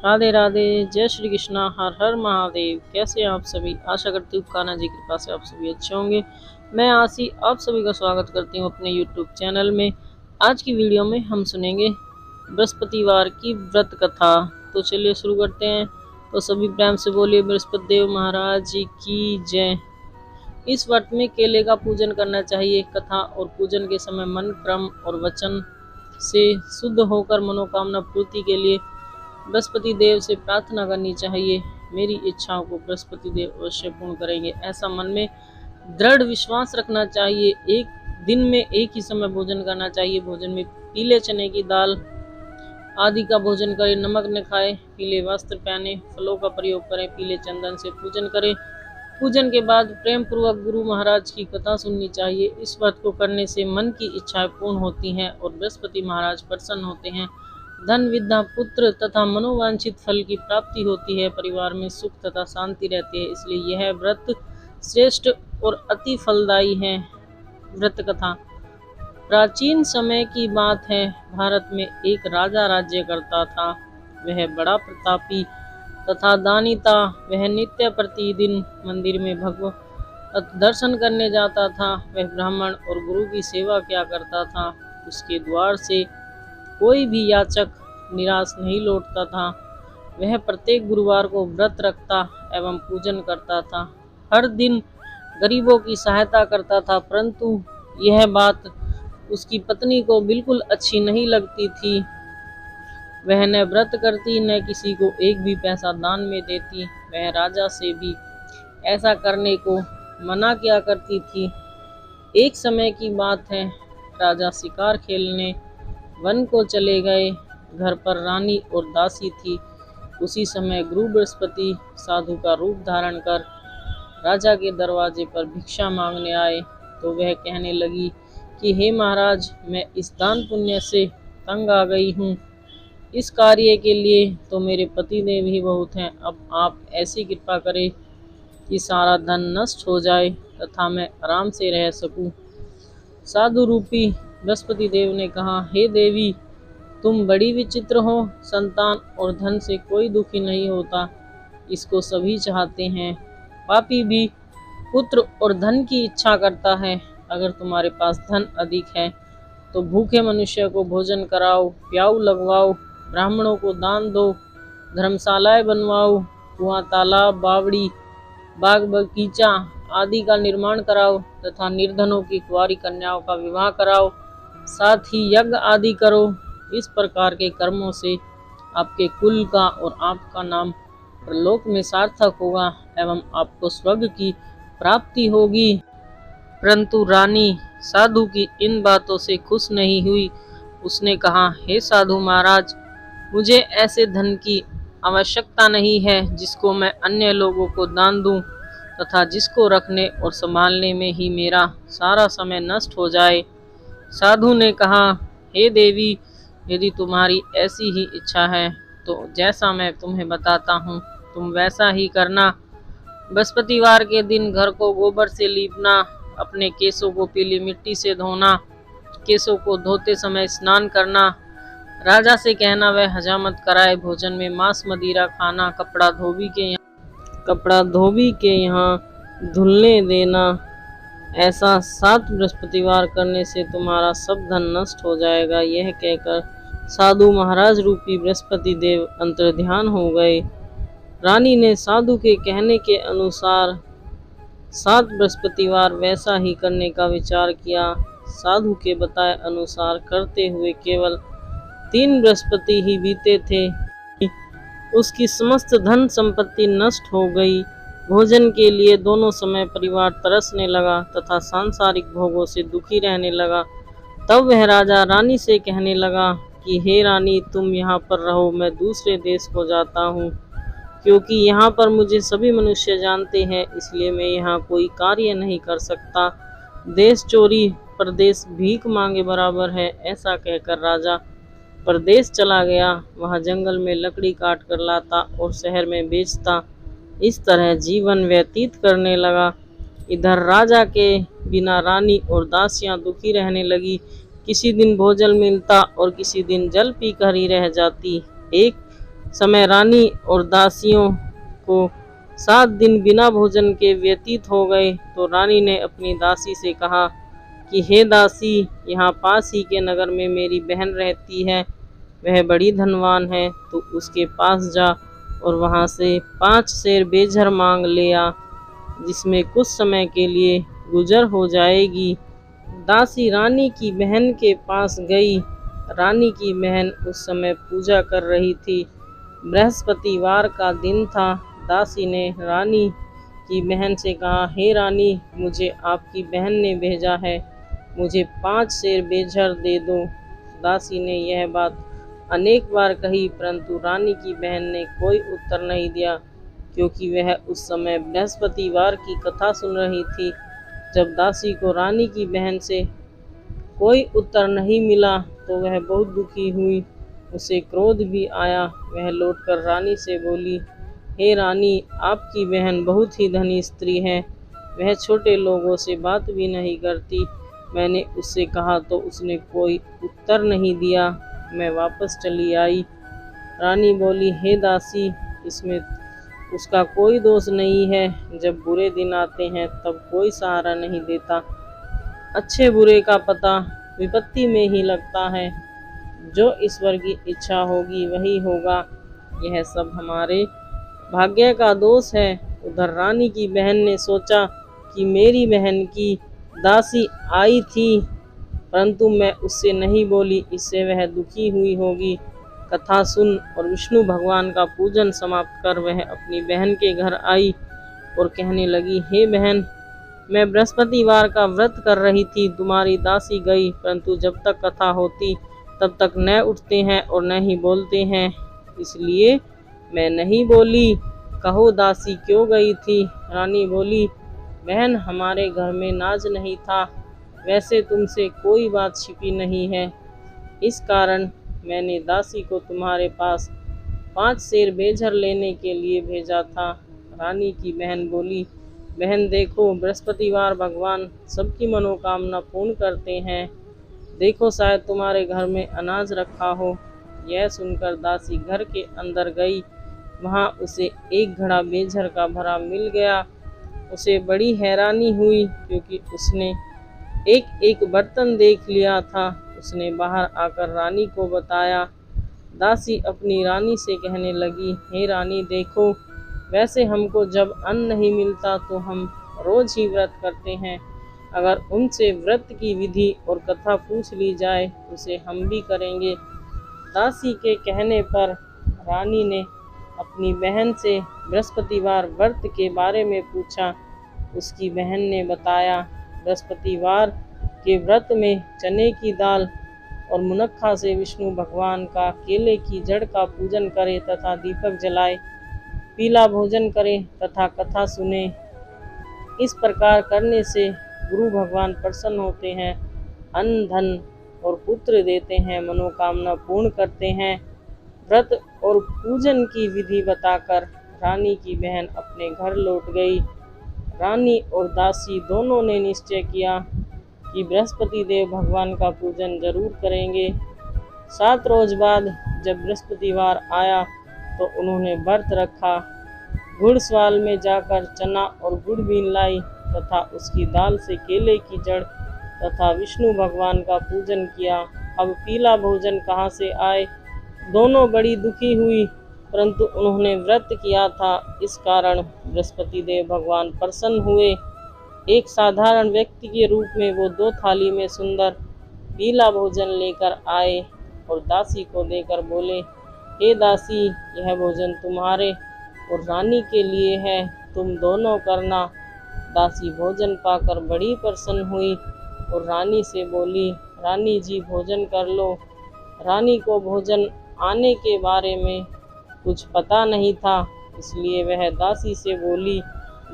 राधे राधे, जय श्री कृष्णा, हर हर महादेव। कैसे हैं आप सभी? आशा करती हूँ कान्हा जी की कृपा से आप सभी अच्छे होंगे। मैं आशी आप सभी का स्वागत करती हूँ अपने YouTube चैनल में। आज की वीडियो में हम सुनेंगे बृहस्पतिवार की व्रत कथा। तो चलिए शुरू करते हैं। तो सभी प्रेम से बोलिए बृहस्पति देव महाराज जी की जय। इस व्रत में केले का पूजन करना चाहिए। कथा और पूजन के समय मन, क्रम और वचन से शुद्ध होकर मनोकामना पूर्ति के लिए बृहस्पति देव से प्रार्थना करनी चाहिए। मेरी इच्छाओं को बृहस्पति देव अवश्य पूर्ण करेंगे, ऐसा मन में दृढ़ विश्वास रखना चाहिए। एक दिन में एक ही समय भोजन करना चाहिए। भोजन में पीले चने की दाल आदि का भोजन करें। नमक न खाएं, पीले वस्त्र पहने, फलों का प्रयोग करें, पीले चंदन से पूजन करें। पूजन के बाद प्रेम पूर्वक गुरु महाराज की कथा सुननी चाहिए। इस व्रत को करने से मन की इच्छाएं पूर्ण होती हैं और बृहस्पति महाराज प्रसन्न होते हैं। धन, विद्या, पुत्र तथा मनोवांछित फल की प्राप्ति होती है। परिवार में सुख तथा शांति रहती है। इसलिए यह व्रत श्रेष्ठ और अति फलदायी है। व्रत कथा प्राचीन समय की बात है। भारत में एक राजा राज्य करता था। वह बड़ा प्रतापी तथा दानी था। वह नित्य प्रतिदिन मंदिर में भगवत दर्शन करने जाता था। वह ब्राह्मण और गुरु की सेवा किया करता था। उसके द्वार से कोई भी याचक निराश नहीं लौटता था। वह प्रत्येक गुरुवार को व्रत रखता एवं पूजन करता था। हर दिन गरीबों की सहायता करता था, परंतु यह बात उसकी पत्नी को बिल्कुल अच्छी नहीं लगती थी। वह न व्रत करती, न किसी को एक भी पैसा दान में देती। वह राजा से भी ऐसा करने को मना किया करती थी। एक समय की बात है, राजा शिकार खेलने वन को चले गए। घर पर रानी और दासी थी। उसी समय गुरु बृहस्पति साधु का रूप धारण कर राजा के दरवाजे पर भिक्षा मांगने आए। तो वह कहने लगी कि हे महाराज, मैं इस दान पुण्य से तंग आ गई हूँ। इस कार्य के लिए तो मेरे पतिदेव ही बहुत हैं। अब आप ऐसी कृपा करें कि सारा धन नष्ट हो जाए तथा मैं आराम से रह सकूं। साधु रूपी बृहस्पति देव ने कहा, हे देवी, तुम बड़ी विचित्र हो। संतान और धन से कोई दुखी नहीं होता, इसको सभी चाहते हैं। पापी भी पुत्र और धन की इच्छा करता है। अगर तुम्हारे पास धन अधिक है तो भूखे मनुष्य को भोजन कराओ, प्याऊ लगवाओ, ब्राह्मणों को दान दो, धर्मशालाएं बनवाओ, कुआं, तालाब, बावड़ी, बाग बगीचा आदि का निर्माण कराओ तथा निर्धनों की कुंवारी कन्याओं का विवाह कराओ। साथ ही यज्ञ आदि करो। इस प्रकार के कर्मों से आपके कुल का और आपका नाम परलोक में सार्थक होगा एवं आपको स्वर्ग की प्राप्ति होगी। परंतु रानी साधु की इन बातों से खुश नहीं हुई। उसने कहा, हे साधु महाराज, मुझे ऐसे धन की आवश्यकता नहीं है जिसको मैं अन्य लोगों को दान दूं तथा जिसको रखने और संभालने में ही मेरा सारा समय नष्ट हो जाए। साधु ने कहा, हे देवी, यदि तुम्हारी ऐसी ही इच्छा है तो जैसा मैं तुम्हें बताता हूँ तुम वैसा ही करना। बृहस्पतिवार के दिन घर को गोबर से लीपना, अपने केसों को पीली मिट्टी से धोना, केसों को धोते समय स्नान करना, राजा से कहना वह हजामत कराए, भोजन में मांस मदिरा खाना, कपड़ा धोबी के यहाँ धुलने देना। ऐसा 7 बृहस्पतिवार करने से तुम्हारा सब धन नष्ट हो जाएगा। यह कहकर साधु महाराज रूपी बृहस्पति देव अंतर्ध्यान हो गए। रानी ने साधु के कहने के अनुसार 7 बृहस्पतिवार वैसा ही करने का विचार किया। साधु के बताए अनुसार करते हुए केवल 3 बृहस्पति ही बीते थे। उसकी समस्त धन संपत्ति नष्ट हो गई। भोजन के लिए दोनों समय परिवार तरसने लगा तथा सांसारिक भोगों से दुखी रहने लगा। तब वह राजा रानी से कहने लगा कि हे रानी, तुम यहाँ पर रहो, मैं दूसरे देश को जाता हूँ, क्योंकि यहाँ पर मुझे सभी मनुष्य जानते हैं, इसलिए मैं यहाँ कोई कार्य नहीं कर सकता। देश चोरी परदेश भीख मांगे बराबर है। ऐसा कहकर राजा परदेश चला गया। वहाँ जंगल में लकड़ी काट कर लाता और शहर में बेचता। इस तरह जीवन व्यतीत करने लगा। इधर राजा के बिना रानी और दासियां दुखी रहने लगी। किसी दिन भोजन मिलता और किसी दिन जल पीकर ही रह जाती। एक समय रानी और दासियों को 7 दिन बिना भोजन के व्यतीत हो गए तो रानी ने अपनी दासी से कहा कि हे दासी, यहाँ पास ही के नगर में मेरी बहन रहती है, वह बड़ी धनवान है, तो उसके पास जा और वहाँ से 5 सेर बेझर मांग ले आ, जिसमें कुछ समय के लिए गुजर हो जाएगी। दासी रानी की बहन के पास गई। रानी की बहन उस समय पूजा कर रही थी। बृहस्पतिवार का दिन था। दासी ने रानी की बहन से कहा, हे रानी, मुझे आपकी बहन ने भेजा है, मुझे 5 सेर बेझर दे दो। दासी ने यह बात अनेक बार कही, परंतु रानी की बहन ने कोई उत्तर नहीं दिया, क्योंकि वह उस समय बृहस्पतिवार की कथा सुन रही थी। जब दासी को रानी की बहन से कोई उत्तर नहीं मिला तो वह बहुत दुखी हुई, उसे क्रोध भी आया। वह लौटकर रानी से बोली, हे रानी, आपकी बहन बहुत ही धनी स्त्री है, वह छोटे लोगों से बात भी नहीं करती। मैंने उससे कहा तो उसने कोई उत्तर नहीं दिया। मैं वापस चली आई। रानी बोली, हे दासी, इसमें उसका कोई दोष नहीं है। जब बुरे दिन आते हैं तब कोई सहारा नहीं देता। अच्छे बुरे का पता विपत्ति में ही लगता है। जो ईश्वर की इच्छा होगी वही होगा। यह सब हमारे भाग्य का दोष है। उधर रानी की बहन ने सोचा कि मेरी बहन की दासी आई थी, परंतु मैं उससे नहीं बोली, इससे वह दुखी हुई होगी। कथा सुन और विष्णु भगवान का पूजन समाप्त कर वह अपनी बहन के घर आई और कहने लगी, हे बहन, मैं बृहस्पतिवार का व्रत कर रही थी, तुम्हारी दासी गई, परंतु जब तक कथा होती तब तक न उठते हैं और न ही बोलते हैं, इसलिए मैं नहीं बोली। कहो दासी क्यों गई थी? रानी बोली, बहन, हमारे घर में नाज नहीं था, वैसे तुमसे कोई बात छिपी नहीं है, इस कारण मैंने दासी को तुम्हारे पास 5 सेर बेझर लेने के लिए भेजा था। रानी की बहन बोली, बहन देखो, बृहस्पतिवार भगवान सबकी मनोकामना पूर्ण करते हैं, देखो शायद तुम्हारे घर में अनाज रखा हो। यह सुनकर दासी घर के अंदर गई। वहाँ उसे एक घड़ा बेझर का भरा मिल गया। उसे बड़ी हैरानी हुई, क्योंकि उसने एक एक बर्तन देख लिया था। उसने बाहर आकर रानी को बताया। दासी अपनी रानी से कहने लगी, हे रानी देखो, वैसे हमको जब अन्न नहीं मिलता तो हम रोज ही व्रत करते हैं। अगर उनसे व्रत की विधि और कथा पूछ ली जाए उसे हम भी करेंगे। दासी के कहने पर रानी ने अपनी बहन से बृहस्पतिवार व्रत के बारे में पूछा। उसकी बहन ने बताया, बृहस्पतिवार के व्रत में चने की दाल और मुनक्खा से विष्णु भगवान का केले की जड़ का पूजन करें तथा दीपक जलाए, पीला भोजन करें तथा कथा सुने। इस प्रकार करने से गुरु भगवान प्रसन्न होते हैं, अन्न, धन और पुत्र देते हैं, मनोकामना पूर्ण करते हैं। व्रत और पूजन की विधि बताकर रानी की बहन अपने घर लौट गई। रानी और दासी दोनों ने निश्चय किया कि बृहस्पति देव भगवान का पूजन जरूर करेंगे। 7 रोज बाद जब बृहस्पतिवार आया तो उन्होंने व्रत रखा। घुड़सवाल में जाकर चना और गुड़ बीन लाई तथा उसकी दाल से केले की जड़ तथा विष्णु भगवान का पूजन किया। अब पीला भोजन कहाँ से आए? दोनों बड़ी दुखी हुई, परंतु उन्होंने व्रत किया था, इस कारण बृहस्पति देव भगवान प्रसन्न हुए। एक साधारण व्यक्ति के रूप में वो 2 थाली में सुंदर पीला भोजन लेकर आए और दासी को देकर बोले, हे दासी, यह भोजन तुम्हारे और रानी के लिए है, तुम दोनों करना। दासी भोजन पाकर बड़ी प्रसन्न हुई और रानी से बोली, रानी जी भोजन कर लो। रानी को भोजन आने के बारे में कुछ पता नहीं था, इसलिए वह दासी से बोली,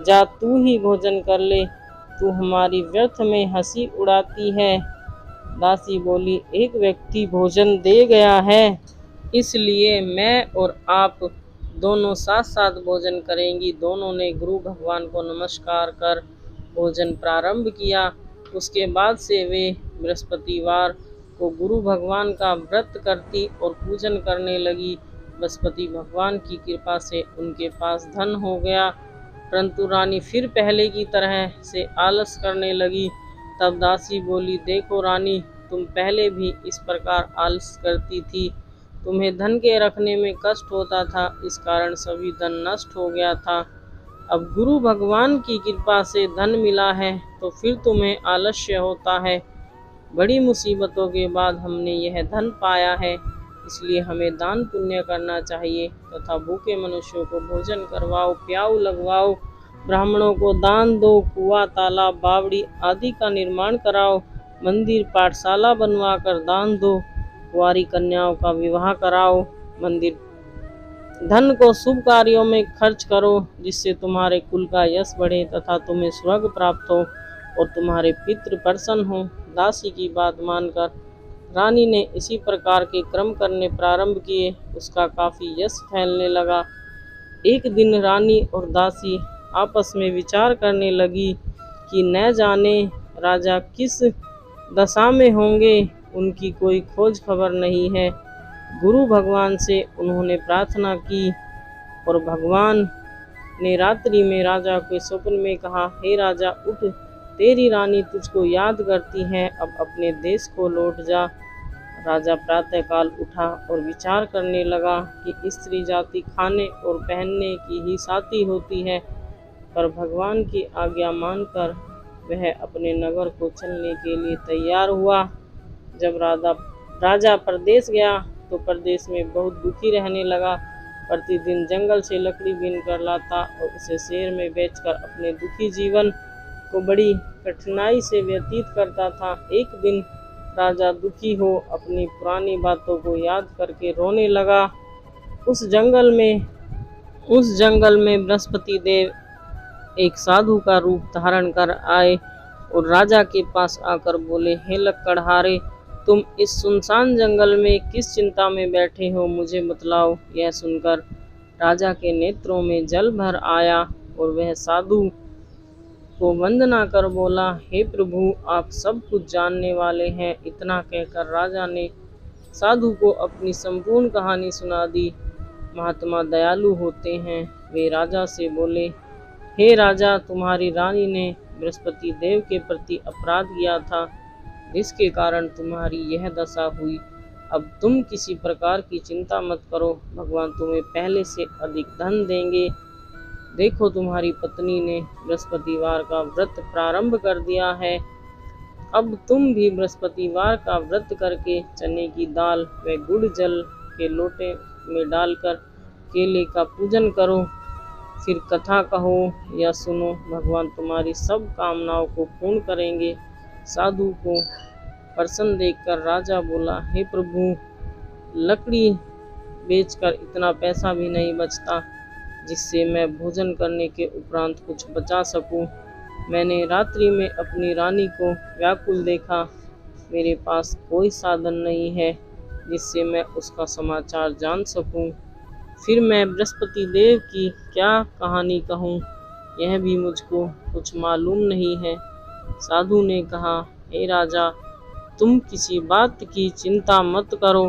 जा तू ही भोजन कर ले, तू हमारी व्यर्थ में हंसी उड़ाती है। दासी बोली, एक व्यक्ति भोजन दे गया है, इसलिए मैं और आप दोनों साथ साथ भोजन करेंगी। दोनों ने गुरु भगवान को नमस्कार कर भोजन प्रारंभ किया। उसके बाद से वे बृहस्पतिवार को गुरु भगवान का व्रत करती और पूजन करने लगी। बृहस्पति भगवान की कृपा से उनके पास धन हो गया, परंतु रानी फिर पहले की तरह से आलस करने लगी। तब दासी बोली, देखो रानी, तुम पहले भी इस प्रकार आलस करती थी, तुम्हें धन के रखने में कष्ट होता था, इस कारण सभी धन नष्ट हो गया था। अब गुरु भगवान की कृपा से धन मिला है तो फिर तुम्हें आलस्य होता है। बड़ी मुसीबतों के बाद हमने यह धन पाया है, इसलिए हमें दान पुण्य करना चाहिए तथा भूखे मनुष्यों को भोजन करवाओ, प्याऊ लगवाओ, ब्राह्मणों को दान दो, कुआं, तालाब, बावड़ी आदि का निर्माण कराओ, मंदिर, पाठशाला बनवाकर दान दो, कुंवारी कन्याओं का विवाह कराओ, मंदिर धन को शुभ कार्यों में खर्च करो, जिससे तुम्हारे कुल का यश बढ़े तथा तुम्हें स्वर्ग प्राप्त हो और तुम्हारे पितृ प्रसन्न हो। दासी की बात मानकर रानी ने इसी प्रकार के कर्म करने प्रारंभ किए। उसका काफी यश फैलने लगा। एक दिन रानी और दासी आपस में विचार करने लगी कि न जाने राजा किस दशा में होंगे, उनकी कोई खोज खबर नहीं है। गुरु भगवान से उन्होंने प्रार्थना की और भगवान ने रात्रि में राजा के स्वप्न में कहा, हे राजा, उठ, तेरी रानी तुझको याद करती है, अब अपने देश को लौट जा। राजा प्रातःकाल उठा और विचार करने लगा कि स्त्री जाति खाने और पहनने की ही साथी होती है, पर भगवान की आज्ञा मानकर वह अपने नगर को चलने के लिए तैयार हुआ। जब राजा परदेश गया तो परदेश में बहुत दुखी रहने लगा। प्रतिदिन जंगल से लकड़ी बीन कर लाता और उसे शहर में बेचकर अपने दुखी जीवन को बड़ी कठिनाई से व्यतीत करता था। एक दिन राजा दुखी हो अपनी पुरानी बातों को याद करके रोने लगा। उस जंगल में बृहस्पति देव एक साधु का रूप धारण कर आए और राजा के पास आकर बोले, हे लकड़हारे, तुम इस सुनसान जंगल में किस चिंता में बैठे हो, मुझे बतलाओ। यह सुनकर राजा के नेत्रों में जल भर आया और वह साधु को वंदना कर बोला, हे प्रभु, आप सब कुछ जानने वाले हैं। इतना कहकर राजा ने साधु को अपनी संपूर्ण कहानी सुना दी। महात्मा दयालु होते हैं। वे राजा से बोले, हे राजा, तुम्हारी रानी ने बृहस्पति देव के प्रति अपराध किया था, जिसके कारण तुम्हारी यह दशा हुई। अब तुम किसी प्रकार की चिंता मत करो, भगवान तुम्हें पहले से अधिक धन देंगे। देखो, तुम्हारी पत्नी ने बृहस्पतिवार का व्रत प्रारंभ कर दिया है। अब तुम भी बृहस्पतिवार का व्रत करके चने की दाल व गुड़ जल के लोटे में डालकर केले का पूजन करो, फिर कथा कहो या सुनो, भगवान तुम्हारी सब कामनाओं को पूर्ण करेंगे। साधु को प्रसन्न देखकर राजा बोला, हे प्रभु, लकड़ी बेचकर इतना पैसा भी नहीं बचता जिससे मैं भोजन करने के उपरांत कुछ बचा सकूं। मैंने रात्रि में अपनी रानी को व्याकुल देखा। मेरे पास कोई साधन नहीं है जिससे मैं उसका समाचार जान सकूं। फिर मैं बृहस्पति देव की क्या कहानी कहूँ, यह भी मुझको कुछ मालूम नहीं है। साधु ने कहा, हे राजा, तुम किसी बात की चिंता मत करो।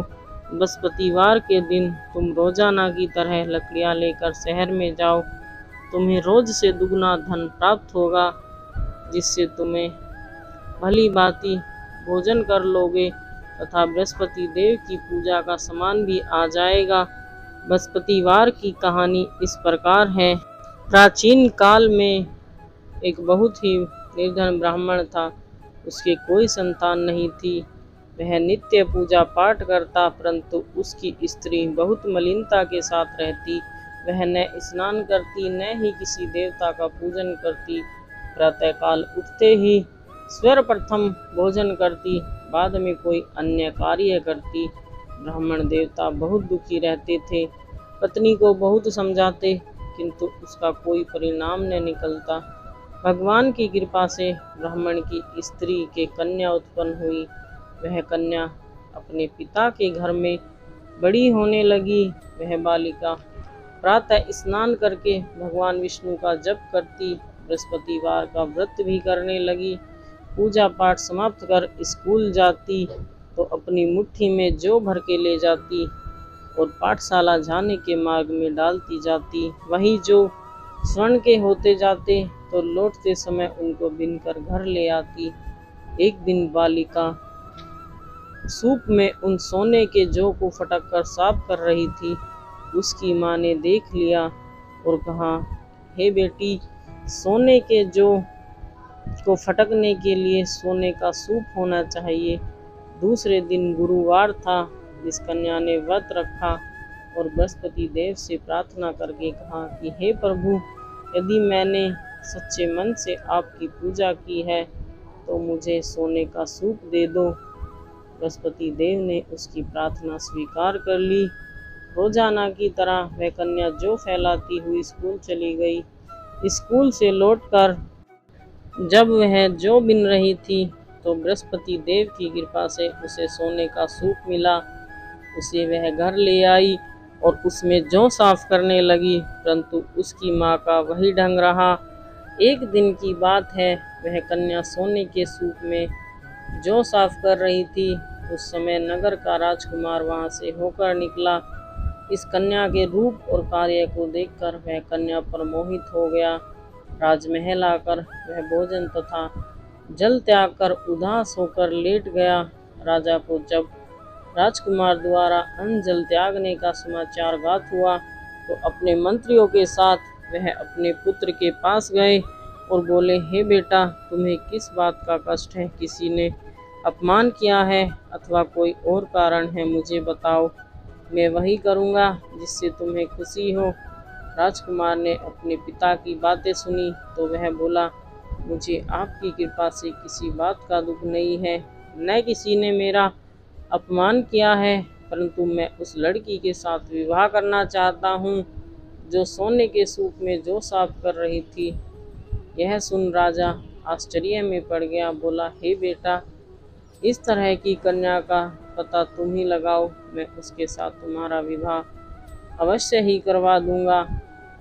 बृहस्पतिवार के दिन तुम रोजाना की तरह लकड़ियाँ लेकर शहर में जाओ। तुम्हें रोज से दुगना धन प्राप्त होगा, जिससे तुम्हें भली भांति भोजन कर लोगे तथा बृहस्पति देव की पूजा का सामान भी आ जाएगा। बृहस्पतिवार की कहानी इस प्रकार है। प्राचीन काल में एक बहुत ही निर्धन ब्राह्मण था। उसके कोई संतान नहीं थी। वह नित्य पूजा पाठ करता, परंतु उसकी स्त्री बहुत मलिनता के साथ रहती। वह न स्नान करती, न ही किसी देवता का पूजन करती। प्रातःकाल उठते ही सर्वप्रथम भोजन करती, बाद में कोई अन्य कार्य करती। ब्राह्मण देवता बहुत दुखी रहते थे। पत्नी को बहुत समझाते, किंतु उसका कोई परिणाम न निकलता। भगवान की कृपा से ब्राह्मण की स्त्री के कन्या उत्पन्न हुई। वह कन्या अपने पिता के घर में बड़ी होने लगी। वह बालिका प्रातः स्नान करके भगवान विष्णु का जप करती, बृहस्पतिवार का व्रत भी करने लगी। पूजा पाठ समाप्त कर स्कूल जाती तो अपनी मुट्ठी में जौ भर के ले जाती। और पाठशाला जाने के मार्ग में डालती जाती। वहीं जो स्वर्ण के होते जाते तो लौटते समय उनको बीनकर घर ले आती। एक दिन बालिका सूप में उन सोने के जौ को फटक कर साफ कर रही थी। उसकी माँ ने देख लिया और कहा, हे बेटी, सोने के जौ को फटकने के लिए सोने का सूप होना चाहिए। दूसरे दिन गुरुवार था। जिस कन्या ने व्रत रखा और बृहस्पति देव से प्रार्थना करके कहा कि हे प्रभु, यदि मैंने सच्चे मन से आपकी पूजा की है तो मुझे सोने का सूप दे दो। बृहस्पति देव ने उसकी प्रार्थना स्वीकार कर ली। रोजाना की तरह वह कन्या जौ फैलाती हुई स्कूल चली गई। स्कूल से लौटकर जब वह जौ बिन रही थी तो बृहस्पति देव की कृपा से उसे सोने का सूप मिला। उसे वह घर ले आई और उसमें जौ साफ करने लगी, परंतु उसकी माँ का वही ढंग रहा। एक दिन की बात है, वह कन्या सोने के सूप में जौ साफ कर रही थी। उस समय नगर का राजकुमार वहां से होकर निकला। इस कन्या के रूप और कार्य को देखकर वह कन्या पर मोहित हो गया। राजमहल आकर वह भोजन तथा जल त्याग कर उदास होकर लेट गया। राजा को जब राजकुमार द्वारा अन्न जल त्यागने का समाचार ज्ञात हुआ तो अपने मंत्रियों के साथ वह अपने पुत्र के पास गए और बोले, हे बेटा, तुम्हें किस बात का कष्ट है? किसी ने अपमान किया है अथवा कोई और कारण है? मुझे बताओ, मैं वही करूँगा जिससे तुम्हें खुशी हो। राजकुमार ने अपने पिता की बातें सुनी तो वह बोला, मुझे आपकी कृपा से किसी बात का दुख नहीं है। न किसी ने मेरा अपमान किया है, परंतु मैं उस लड़की के साथ विवाह करना चाहता हूँ जो सोने के सूप में जौ साफ कर रही थी। यह सुन राजा आश्चर्य में पड़ गया। बोला, हे बेटा, इस तरह की कन्या का पता तुम ही लगाओ, मैं उसके साथ तुम्हारा विवाह अवश्य ही करवा दूंगा।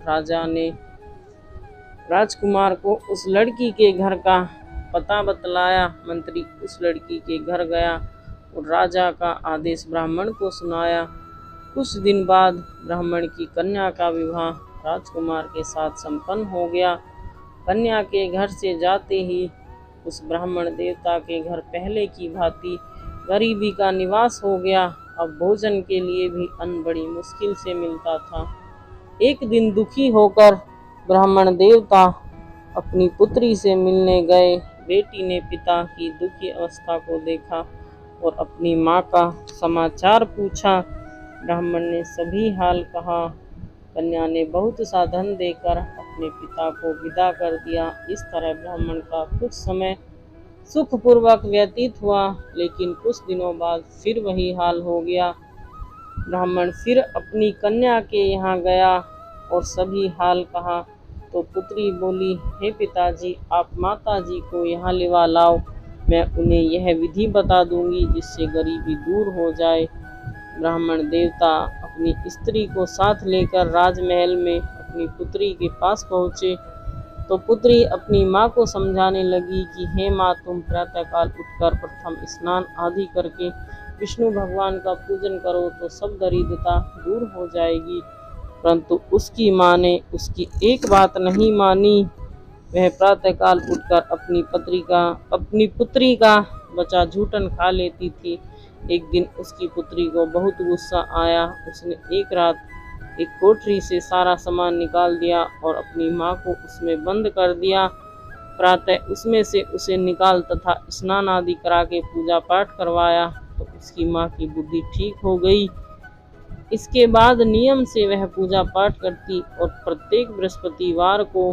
राजा ने राजकुमार को उस लड़की के घर का पता बतलाया। मंत्री उस लड़की के घर गया और राजा का आदेश ब्राह्मण को सुनाया। कुछ दिन बाद ब्राह्मण की कन्या का विवाह राजकुमार के साथ संपन्न हो गया। कन्या के घर से जाते ही उस ब्राह्मण देवता के घर पहले की भांति गरीबी का निवास हो गया। अब भोजन के लिए भी अन्न बड़ी मुश्किल से मिलता था। एक दिन दुखी होकर ब्राह्मण देवता अपनी पुत्री से मिलने गए। बेटी ने पिता की दुखी अवस्था को देखा और अपनी माँ का समाचार पूछा। ब्राह्मण ने सभी हाल कहा। कन्या ने बहुत सा धन देकर अपने पिता को विदा कर दिया। इस तरह ब्राह्मण का कुछ समय सुखपूर्वक व्यतीत हुआ, लेकिन कुछ दिनों बाद फिर वही हाल हो गया। ब्राह्मण फिर अपनी कन्या के यहाँ गया और सभी हाल कहा तो पुत्री बोली, हे पिताजी, आप माताजी को यहाँ लिवा लाओ, मैं उन्हें यह विधि बता दूंगी जिससे गरीबी दूर हो जाए। ब्राह्मण देवता अपनी स्त्री को साथ लेकर राजमहल में अपनी पुत्री के पास पहुँचे तो पुत्री अपनी माँ को समझाने लगी कि हे माँ, तुम प्रातःकाल उठकर प्रथम स्नान आदि करके विष्णु भगवान का पूजन करो तो सब दरिद्रता दूर हो जाएगी। परंतु उसकी माँ ने उसकी एक बात नहीं मानी। वह प्रातःकाल उठकर अपनी पुत्री का बचा झूठन खा लेती थी। एक दिन उसकी पुत्री को बहुत गुस्सा आया। उसने एक रात एक कोठरी से सारा सामान निकाल दिया और अपनी माँ को उसमें बंद कर दिया। प्रातः उसमें से उसे निकाल तथा स्नान आदि करा के पूजा पाठ करवाया तो उसकी माँ की बुद्धि ठीक हो गई। इसके बाद नियम से वह पूजा पाठ करती और प्रत्येक बृहस्पतिवार को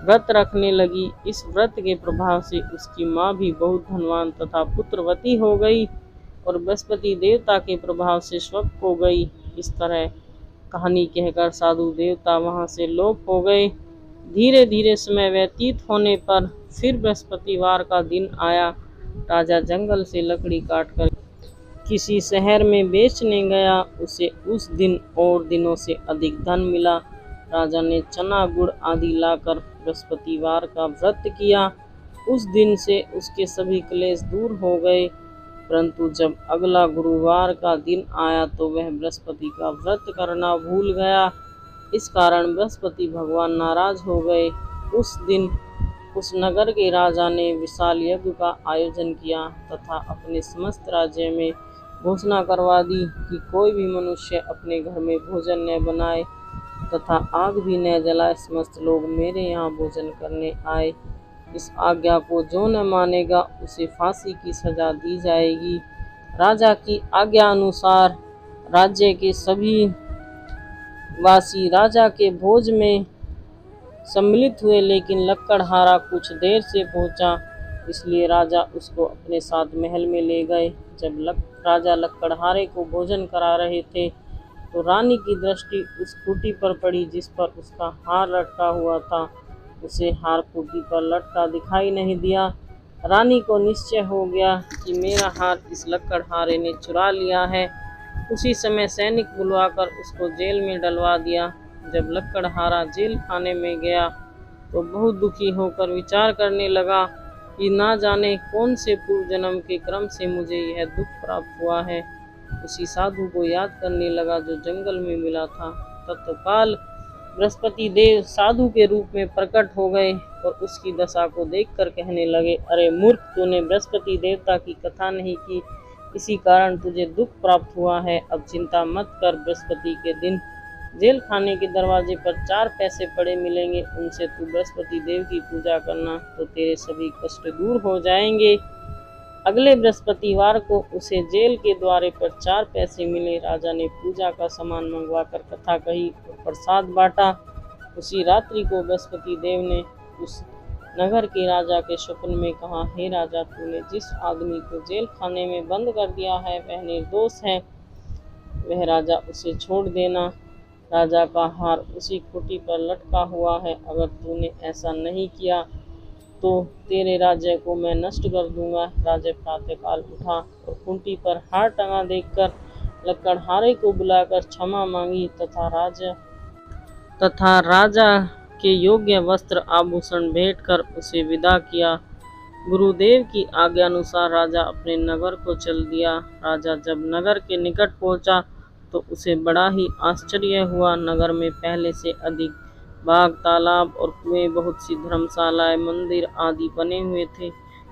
व्रत रखने लगी। इस व्रत के प्रभाव से उसकी माँ भी बहुत धनवान तथा पुत्रवती हो गई और बृहस्पति देवता के प्रभाव से स्वस्थ हो गई। इस तरह कहानी कहकर साधु देवता वहां से लोप हो गए। धीरे धीरे समय व्यतीत होने पर फिर बृहस्पतिवार का दिन आया। राजा जंगल से लकड़ी काटकर किसी शहर में बेचने गया। उसे उस दिन और दिनों से अधिक धन मिला। राजा ने चना गुड़ आदि लाकर बृहस्पतिवार का व्रत किया। उस दिन से उसके सभी क्लेश दूर हो गए। परंतु जब अगला गुरुवार का दिन आया तो वह बृहस्पति का व्रत करना भूल गया। इस कारण बृहस्पति भगवान नाराज हो गए। उस दिन उस नगर के राजा ने विशाल यज्ञ का आयोजन किया तथा अपने समस्त राज्य में घोषणा करवा दी कि कोई भी मनुष्य अपने घर में भोजन न बनाए तथा आग भी न जलाए। समस्त लोग मेरे यहाँ भोजन करने आए। इस आज्ञा को जो न मानेगा उसे फांसी की सजा दी जाएगी। राजा की आज्ञा अनुसार राज्य के सभी वासी राजा के भोज में सम्मिलित हुए, लेकिन लक्कड़हारा कुछ देर से पहुंचा, इसलिए राजा उसको अपने साथ महल में ले गए। जब राजा लक्कड़हारे को भोजन करा रहे थे तो रानी की दृष्टि उस खूंटी पर पड़ी जिस पर उसका हार लटका हुआ था। उसे हार खूंटी पर लटका दिखाई नहीं दिया। रानी को निश्चय हो गया कि मेरा हार इस लक्कड़हारे ने चुरा लिया है। उसी समय सैनिक बुलवाकर उसको जेल में डलवा दिया। जब लक्कड़हारा जेल खाने में गया तो बहुत दुखी होकर विचार करने लगा कि ना जाने कौन से पूर्व जन्म के क्रम से मुझे यह दुख प्राप्त हुआ है। उसी साधु को याद करने लगा जो जंगल में मिला था। तत्काल बृहस्पति देव साधु के रूप में प्रकट हो गए और उसकी दशा को देखकर कहने लगे, अरे मूर्ख, तूने बृहस्पति देवता की कथा नहीं की, इसी कारण तुझे दुख प्राप्त हुआ है। अब चिंता मत कर। बृहस्पति के दिन जेल खाने के दरवाजे पर 4 पैसे पड़े मिलेंगे, उनसे तू बृहस्पति देव की पूजा करना तो तेरे सभी कष्ट दूर हो जाएंगे। अगले बृहस्पतिवार को उसे जेल के द्वारे पर 4 पैसे मिले। राजा ने पूजा का सामान मंगवाकर कथा कही और प्रसाद बांटा। उसी रात्रि को बृहस्पति देव ने उस नगर के राजा के स्वप्न में कहा, हे राजा, तूने जिस आदमी को जेल खाने में बंद कर दिया है वह निर्दोष है, वह राजा उसे छोड़ देना। राजा का हार उसी खूंटी पर लटका हुआ है। अगर तूने ऐसा नहीं किया तो तेरे राज्य को मैं नष्ट कर दूंगा। राजा प्रातःकाल उठा और खूंटी पर हार टंगा देखकर लक्कड़हारे को बुलाकर क्षमा मांगी तथा राजा के योग्य वस्त्र आभूषण भेंट कर उसे विदा किया। गुरुदेव की आज्ञा अनुसार राजा अपने नगर को चल दिया। राजा जब नगर के निकट पहुंचा तो उसे बड़ा ही आश्चर्य हुआ। नगर में पहले से अधिक बाग, तालाब और कुएं, बहुत सी धर्मशालाएं, मंदिर आदि बने हुए थे।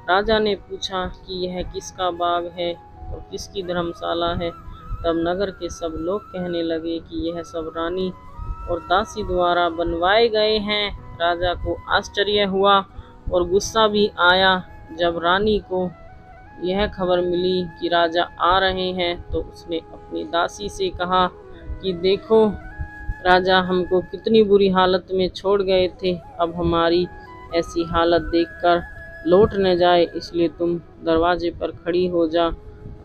राजा ने पूछा कि यह किसका बाग है और किसकी धर्मशाला है। तब नगर के सब लोग कहने लगे कि यह सब रानी और दासी द्वारा बनवाए गए हैं। राजा को आश्चर्य हुआ और गुस्सा भी आया। जब रानी को यह खबर मिली कि राजा आ रहे हैं तो उसने अपनी दासी से कहा कि देखो, राजा हमको कितनी बुरी हालत में छोड़ गए थे, अब हमारी ऐसी हालत देखकर लौट न जाए, इसलिए तुम दरवाजे पर खड़ी हो जा।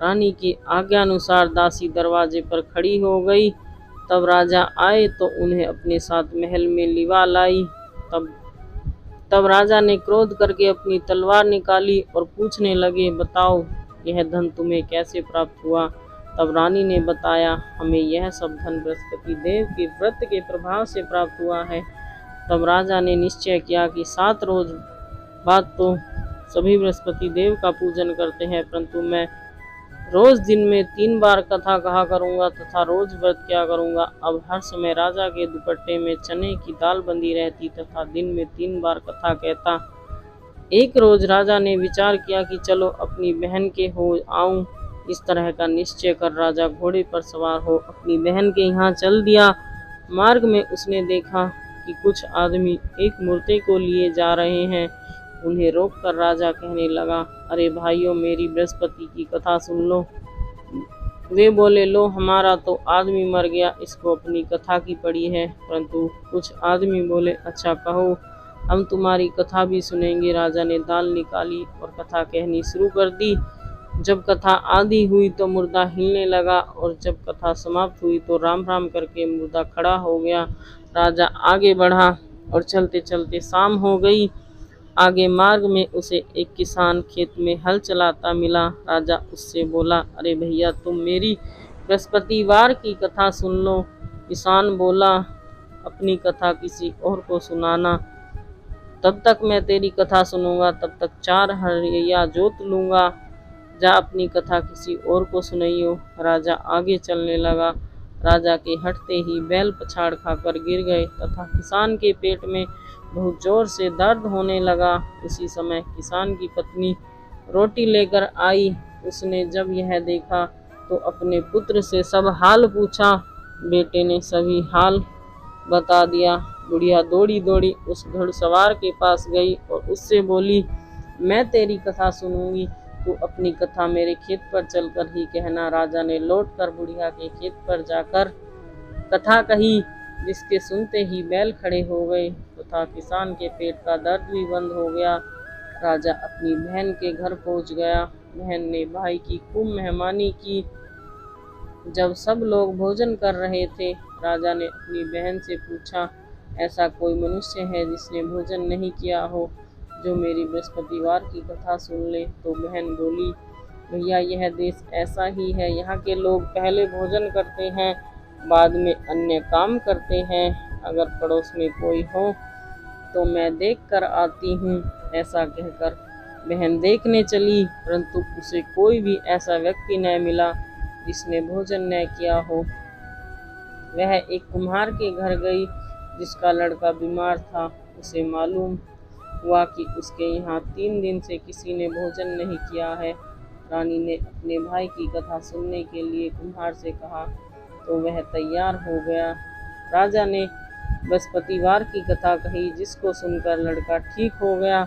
रानी की आज्ञा अनुसार दासी दरवाजे पर खड़ी हो गई। तब राजा आए तो उन्हें अपने साथ महल में लिवा लाई। तब राजा ने क्रोध करके अपनी तलवार निकाली और पूछने लगे, बताओ यह धन तुम्हें कैसे प्राप्त हुआ। तब रानी ने बताया, हमें यह सब धन बृहस्पति देव के व्रत के प्रभाव से प्राप्त हुआ है। तब राजा ने निश्चय किया कि 7 रोज बाद तो सभी बृहस्पति देव का पूजन करते हैं, परंतु मैं रोज दिन में 3 बार कथा कहा करूंगा तथा रोज व्रत किया करूंगा। अब हर समय राजा के दुपट्टे में चने की दाल बंधी रहती तथा दिन में 3 बार कथा कहता। एक रोज राजा ने विचार किया कि चलो अपनी बहन के हो आऊं। इस तरह का निश्चय कर राजा घोड़े पर सवार हो अपनी बहन के यहाँ चल दिया। मार्ग में उसने देखा कि कुछ आदमी एक मूर्ति को लिए जा रहे हैं। उन्हें रोककर राजा कहने लगा, अरे भाइयों, मेरी बृहस्पति की कथा सुन लो। वे बोले, लो, हमारा तो आदमी मर गया, इसको अपनी कथा की पड़ी है। परंतु कुछ आदमी बोले, अच्छा कहो, हम तुम्हारी कथा भी सुनेंगे। राजा ने दाल निकाली और कथा कहनी शुरू कर दी। जब कथा आधी हुई तो मुर्दा हिलने लगा और जब कथा समाप्त हुई तो राम राम करके मुर्दा खड़ा हो गया। राजा आगे बढ़ा और चलते चलते शाम हो गई। आगे मार्ग में उसे एक किसान खेत में हल चलाता मिला। राजा उससे बोला, अरे भैया, तुम मेरी बृहस्पतिवार की कथा सुन लो। किसान बोला, अपनी कथा किसी और को सुनाना, तब तक मैं तेरी कथा सुनूंगा, तब तक 4 हरिया जोत लूंगा। जा अपनी कथा किसी और को सुनाइयो। राजा आगे चलने लगा। राजा के हटते ही बैल पछाड़ खाकर गिर गए तथा किसान के पेट में बहुत जोर से दर्द होने लगा। उसी समय किसान की पत्नी रोटी लेकर आई। उसने जब यह देखा तो अपने पुत्र से सब हाल पूछा। बेटे ने सभी हाल बता दिया। बुढ़िया दौड़ी दौड़ी उस घुड़सवार के पास गई और उससे बोली, मैं तेरी कथा सुनूंगी, तू अपनी कथा मेरे खेत पर चलकर ही कहना। राजा ने लौटकर बुढ़िया के खेत पर जाकर कथा कही, जिसके सुनते ही बैल खड़े हो गए तथा किसान के पेट का दर्द भी बंद हो गया। राजा अपनी बहन के घर पहुंच गया। बहन ने भाई की खूब मेहमानी की। जब सब लोग भोजन कर रहे थे, राजा ने अपनी बहन से पूछा, ऐसा कोई मनुष्य है जिसने भोजन नहीं किया हो, जो मेरी बृहस्पतिवार की कथा सुन ले। तो बहन बोली, भैया यह देश ऐसा ही है, यहाँ के लोग पहले भोजन करते हैं, बाद में अन्य काम करते हैं। अगर पड़ोस में कोई हो तो मैं देख कर आती हूँ। ऐसा कहकर बहन देखने चली, परंतु उसे कोई भी ऐसा व्यक्ति न मिला जिसने भोजन न किया हो। वह एक कुम्हार के घर गई जिसका लड़का बीमार था। उसे मालूम हुआ कि उसके यहाँ 3 दिन से किसी ने भोजन नहीं किया है। रानी ने अपने भाई की कथा सुनने के लिए कुम्हार से कहा तो वह तैयार हो गया। राजा ने बृहस्पतिवार की कथा कही, जिसको सुनकर लड़का ठीक हो गया।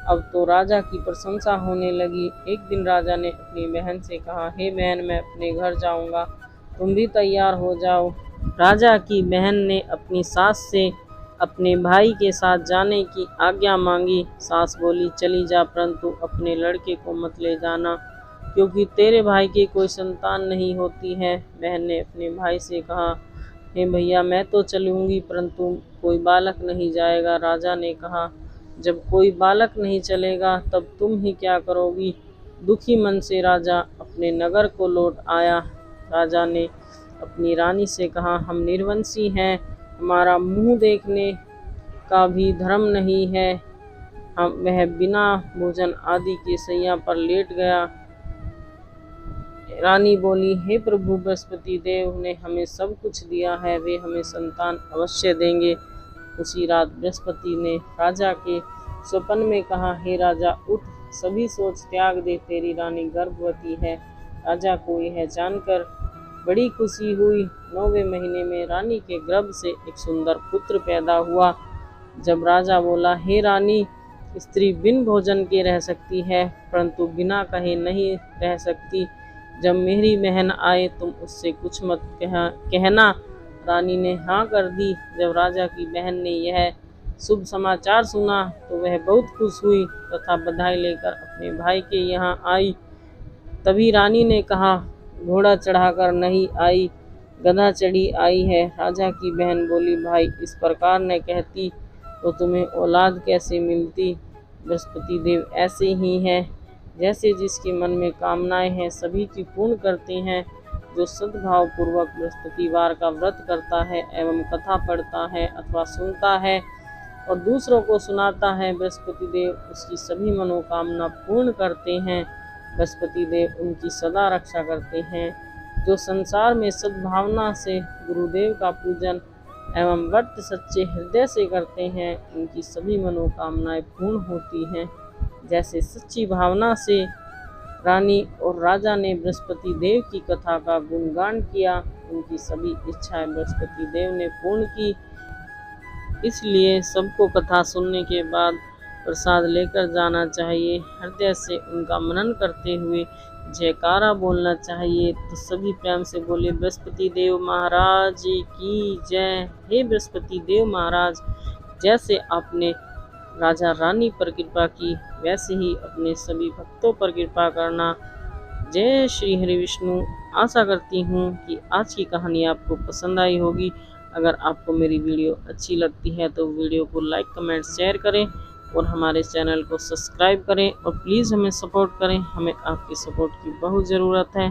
अब तो राजा की प्रशंसा होने लगी। एक दिन राजा ने अपनी बहन से कहा, हे बहन, मैं अपने घर जाऊंगा, तुम भी तैयार हो जाओ। राजा की बहन ने अपनी सास से अपने भाई के साथ जाने की आज्ञा मांगी। सास बोली, चली जा, परंतु अपने लड़के को मत ले जाना, क्योंकि तेरे भाई की कोई संतान नहीं होती है। बहन ने अपने भाई से कहा, हे भैया, मैं तो चलूंगी, परंतु कोई बालक नहीं जाएगा। राजा ने कहा, जब कोई बालक नहीं चलेगा तब तुम ही क्या करोगी। दुखी मन से राजा अपने नगर को लौट आया। राजा ने अपनी रानी से कहा, हम निर्वंशी हैं, हमारा मुंह देखने का भी धर्म नहीं है। वह बिना भोजन आदि के सैया पर लेट गया। रानी बोली, हे प्रभु, बृहस्पति देव ने हमें सब कुछ दिया है, वे हमें संतान अवश्य देंगे। उसी रात बृहस्पति ने राजा के स्वप्न में कहा, हे राजा, उठ, सभी सोच त्याग दे, तेरी रानी गर्भवती है। राजा को यह जानकर बड़ी खुशी हुई। 9वें महीने में रानी के गर्भ से एक सुंदर पुत्र पैदा हुआ। जब राजा बोला, हे रानी, स्त्री बिन भोजन के रह सकती है, परंतु बिना कहे नहीं रह सकती। जब मेरी बहन आए तुम उससे कुछ मत कहना। रानी ने हाँ कर दी। जब राजा की बहन ने यह शुभ समाचार सुना तो वह बहुत खुश हुई तथा बधाई लेकर अपने भाई के यहाँ आई। तभी रानी ने कहा, घोड़ा चढ़ाकर नहीं आई, गधा चढ़ी आई है। राजा की बहन बोली, भाई, इस प्रकार न कहती तो तुम्हें औलाद कैसे मिलती। बृहस्पति देव ऐसे ही हैं, जैसे जिसके मन में कामनाएं हैं सभी की पूर्ण करते हैं। जो सद्भाव पूर्वक बृहस्पतिवार का व्रत करता है एवं कथा पढ़ता है अथवा सुनता है और दूसरों को सुनाता है, बृहस्पति देव उसकी सभी मनोकामना पूर्ण करते हैं। बृहस्पति देव उनकी सदा रक्षा करते हैं। जो संसार में सद्भावना से गुरुदेव का पूजन एवं व्रत सच्चे हृदय से करते हैं, उनकी सभी मनोकामनाएं पूर्ण होती हैं। जैसे सच्ची भावना से रानी और राजा ने बृहस्पति देव की कथा का गुणगान किया, उनकी सभी इच्छाएं बृहस्पति देव ने पूर्ण की। इसलिए सबको कथा सुनने के बाद प्रसाद लेकर जाना चाहिए। हृदय से उनका मनन करते हुए जयकारा बोलना चाहिए। तो सभी प्रेम से बोले, बृहस्पति देव महाराज की जय। हे बृहस्पति देव महाराज, जैसे आपने राजा रानी पर कृपा की, वैसे ही अपने सभी भक्तों पर कृपा करना। जय श्री हरि विष्णु। आशा करती हूँ कि आज की कहानी आपको पसंद आई होगी। अगर आपको मेरी वीडियो अच्छी लगती है तो वीडियो को लाइक, कमेंट, शेयर करें और हमारे चैनल को सब्सक्राइब करें और प्लीज़ हमें सपोर्ट करें। हमें आपकी सपोर्ट की बहुत ज़रूरत है।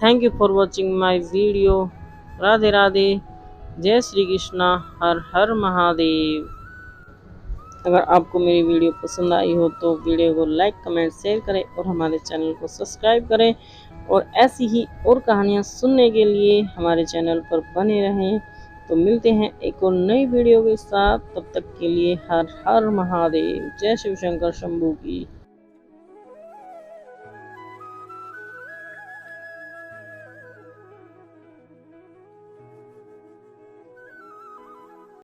Thank you for watching my video. Radhe Radhe. जय श्री कृष्णा। हर हर महादेव। अगर आपको मेरी वीडियो पसंद आई हो तो वीडियो को लाइक, कमेंट, शेयर करें और हमारे चैनल को सब्सक्राइब करें। और ऐसी ही और कहानियाँ सुनने के लिए हमारे चैनल पर बने रहें। तो मिलते हैं एक और नई वीडियो के साथ, तब तक के लिए हर हर महादेव। जय शिव शंकर शंभू की।